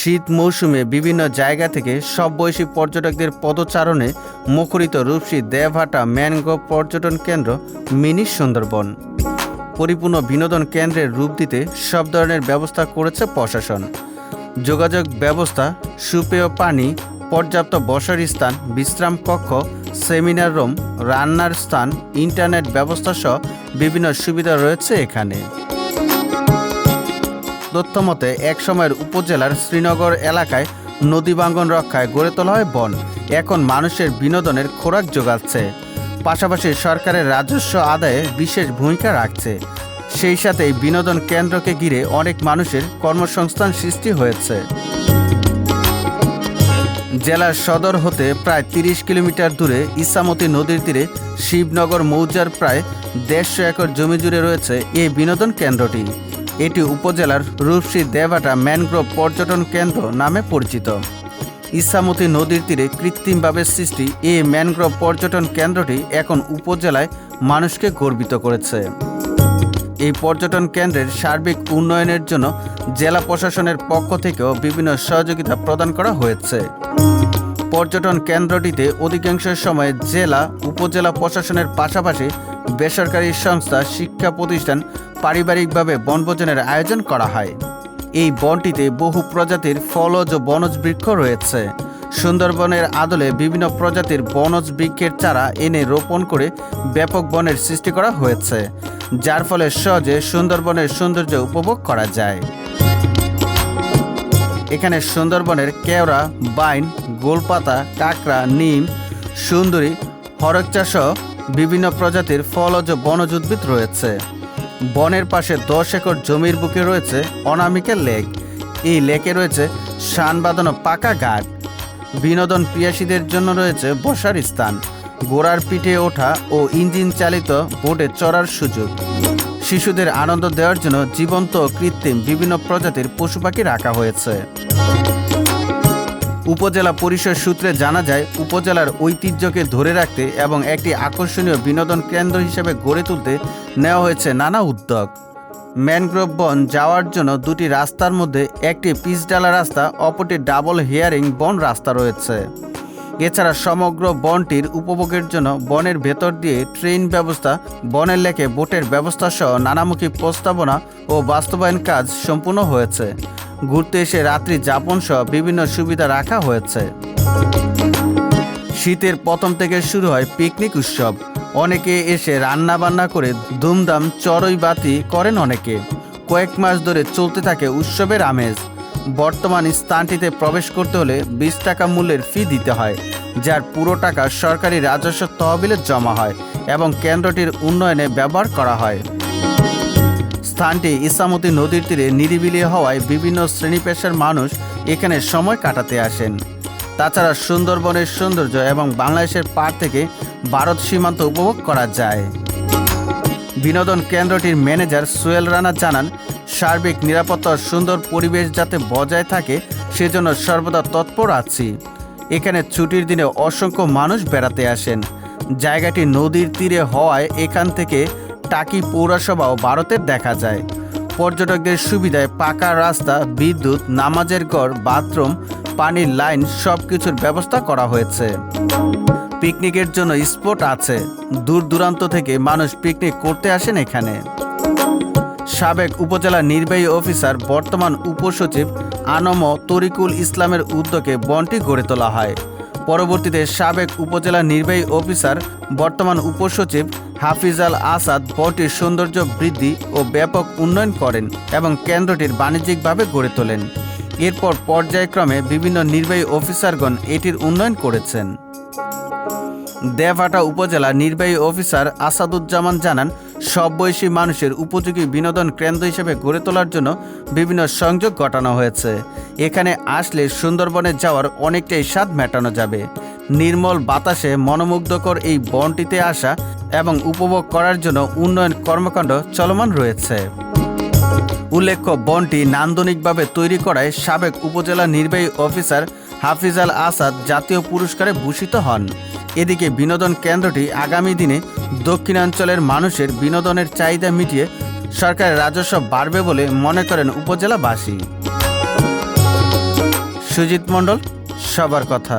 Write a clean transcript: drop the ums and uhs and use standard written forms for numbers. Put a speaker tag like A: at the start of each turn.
A: শীত মৌসুমে বিভিন্ন জায়গা থেকে সব বয়সী পর্যটকদের পদচারণে মুখরিত রূপসী দেবহাটা ম্যানগ্রোভ পর্যটন কেন্দ্র মিনি সুন্দরবন। পরিপূর্ণ বিনোদন কেন্দ্রের রূপ দিতে সব ধরনের ব্যবস্থা করেছে প্রশাসন। যোগাযোগ ব্যবস্থা, সুপেয় পানি, পর্যাপ্ত বসার স্থান, বিশ্রাম কক্ষ, সেমিনার রুম, রান্নার স্থান, ইন্টারনেট ব্যবস্থা সহ বিভিন্ন সুবিধা রয়েছে এখানে। তথ্যমতে একসময়ের উপজেলার শ্রীনগর এলাকায় নদী ভাঙ্গন রক্ষায় গড়ে তোলা হয় বন এখন মানুষের বিনোদনের খোরাক যোগাচ্ছে, পাশাপাশি সরকারের রাজস্ব আদায়ে বিশেষ ভূমিকা রাখছে। সেই সাথে বিনোদন কেন্দ্রকে ঘিরে অনেক মানুষের কর্মসংস্থান সৃষ্টি হয়েছে। জেলার সদর হতে প্রায় ৩০ কিলোমিটার দূরে ইছামতি নদীর তীরে শিবনগর মৌজার প্রায় ১৫০ একর জমি জুড়ে রয়েছে এই বিনোদন কেন্দ্রটি। এটি উপজেলার রূপসী দেবহাটা ম্যানগ্রোভ পর্যটন কেন্দ্র নামে পরিচিত। ইছামতি নদীর তীরে কৃত্রিমভাবে সৃষ্টি এই ম্যানগ্রোভ পর্যটন কেন্দ্রটি এখন উপজেলায় মানুষকে গর্বিত করেছে। এই পর্যটন কেন্দ্রের সার্বিক উন্নয়নের জন্য জেলা প্রশাসনের পক্ষ থেকেও বিভিন্ন সহযোগিতা প্রদান করা হয়েছে। পর্যটন কেন্দ্রটিতে অধিকাংশ সময় জেলা উপজেলা প্রশাসনের পাশাপাশি বেসরকারি সংস্থা, শিক্ষা প্রতিষ্ঠান পারিবারিকভাবে বনভোজনের আয়োজন করা হয়। এই বনটিতে বহু প্রজাতির ফলজ ও বনজ বৃক্ষ রয়েছে। সুন্দরবনের আদলে বিভিন্ন প্রজাতির বনজ বৃক্ষের চারা এনে রোপণ করে ব্যাপক বনের সৃষ্টি করা হয়েছে, যার ফলে সহজে সুন্দরবনের সৌন্দর্য উপভোগ করা যায়। এখানে সুন্দরবনের কেওড়া, বাইন, গোলপাতা, কাঁকড়া, নিম, সুন্দরী, হরকচা সহ বিভিন্ন প্রজাতির ফলজ ও বনজ উদ্ভিদ রয়েছে। বনের পাশে ১০ একর জমির বুকে রয়েছে অনামিকা লেক। এই লেকে রয়েছে শান বাঁধানো পাকা ঘাট। বিনোদন পিয়াসীদের জন্য রয়েছে বসার স্থান, ঘোড়ার পিঠে ওঠা ও ইঞ্জিন চালিত বোটে চড়ার সুযোগ। শিশুদের আনন্দ দেওয়ার জন্য জীবন্ত ও কৃত্রিম বিভিন্ন প্রজাতির পশু পাখি রাখা হয়েছে। উপজেলা পরিষদ সূত্রে জানা যায়, উপজেলার ঐতিহ্যকে ধরে রাখতে এবং একটি আকর্ষণীয় বিনোদন কেন্দ্র হিসেবে গড়ে তুলতে নেওয়া হয়েছে নানা উদ্যোগ। ম্যানগ্রোভ বন যাওয়ার জন্য দুটি রাস্তার মধ্যে একটি পিচঢালা রাস্তা, অপরটি ডাবল হিয়ারিং বন রাস্তা রয়েছে। এছাড়া সমগ্র বনটির উপভোগের জন্য বনের ভেতর দিয়ে ট্রেন ব্যবস্থা, বনের লেকে বোটের ব্যবস্থা সহ নানামুখী প্রস্তাবনা ও বাস্তবায়ন কাজ সম্পূর্ণ হয়েছে। ঘুরতে এসে রাত্রি যাপন সহ বিভিন্ন সুবিধা রাখা হয়েছে। শীতের প্রথম থেকে শুরু হয় পিকনিক উৎসব। অনেকে এসে রান্না বান্না করে ধুমধাম চড়ই বাতি করেন। অনেকে কয়েক মাস ধরে চলতে থাকে উৎসবের আমেজ। বর্তমান স্থানটিতে প্রবেশ করতে হলে ২০ টাকা মূল্যের ফি দিতে হয়, যার পুরো টাকা সরকারি রাজস্ব তহবিলে জমা হয় এবং কেন্দ্রটির উন্নয়নে ব্যবহার করা হয়। স্থানটি ইছামতি নদীর তীরে নিরিবিলি হওয়ায় বিভিন্ন শ্রেণী পেশার মানুষ এখানে সময় কাটাতে আসেন। তাছাড়া সুন্দরবনের সৌন্দর্য এবং বাংলাদেশের পাড় থেকে ভারত সীমান্ত উপভোগ করা যায়। বিনোদন কেন্দ্রটির ম্যানেজার সোহেল রানা জানান, সার্বিক নিরাপত্তা ও সুন্দর পরিবেশ যাতে বজায় থাকে সেজন্য সর্বদা তৎপর আছি। এখানে ছুটির দিনে অসংখ্য মানুষ বেড়াতে আসেন। জায়গাটি নদীর তীরে হওয়ায় এখান থেকে টাকি পৌরসভাও ভারতের দেখা যায়। পর্যটকদের সুবিধায় পাকা রাস্তা, বিদ্যুৎ, নামাজের ঘর, বাথরুম, পানির লাইন সব কিছুর ব্যবস্থা করা হয়েছে। পিকনিকের জন্য স্পট আছে। দূর দূরান্ত থেকে মানুষ পিকনিক করতে আসেন এখানে। সাবেক উপজেলা নির্বাহী অফিসার, বর্তমান উপসচিব আনম তরিকুল ইসলামের উদ্যোগে বনটি গড়ে তোলা হয়। পরবর্তীতে সাবেক উপজেলা নির্বাহী অফিসার, বর্তমান উপসচিব হাফিজ আল আসাদ বনটির সৌন্দর্য বৃদ্ধি ও ব্যাপক উন্নয়ন করেন এবং কেন্দ্রটির বাণিজ্যিকভাবে গড়ে তোলেন। এরপর পর্যায়ক্রমে বিভিন্ন নির্বাহী অফিসারগণ এটির উন্নয়ন করেছেন। দেবহাটা উপজেলা নির্বাহী অফিসার আসাদুজ্জামান জানান, সব বয়সী মানুষের উপযোগী বিনোদন কেন্দ্র হিসেবে গড়ে তোলার জন্য বিভিন্ন সংযোগ ঘটানো হয়েছে। এখানে আসলে সুন্দরবনে যাওয়ার অনেকটাই স্বাদ মেটানো যাবে। নির্মল বাতাসে মনোমুগ্ধকর এই বনটিতে আসা এবং উপভোগ করার জন্য উন্নয়ন কর্মকাণ্ড চলমান রয়েছে। উল্লেখ্য, বনটি নান্দনিকভাবে তৈরি করায় সাবেক উপজেলা নির্বাহী অফিসার হাফিজ আল আসাদ জাতীয় পুরস্কারে ভূষিত হন। এদিকে বিনোদন কেন্দ্রটি আগামী দিনে দক্ষিণাঞ্চলের মানুষের বিনোদনের চাহিদা মিটিয়ে সরকারের রাজস্ব বাড়বে বলে মনে করেন উপজেলাবাসী। সুজিত মণ্ডল, সবার কথা।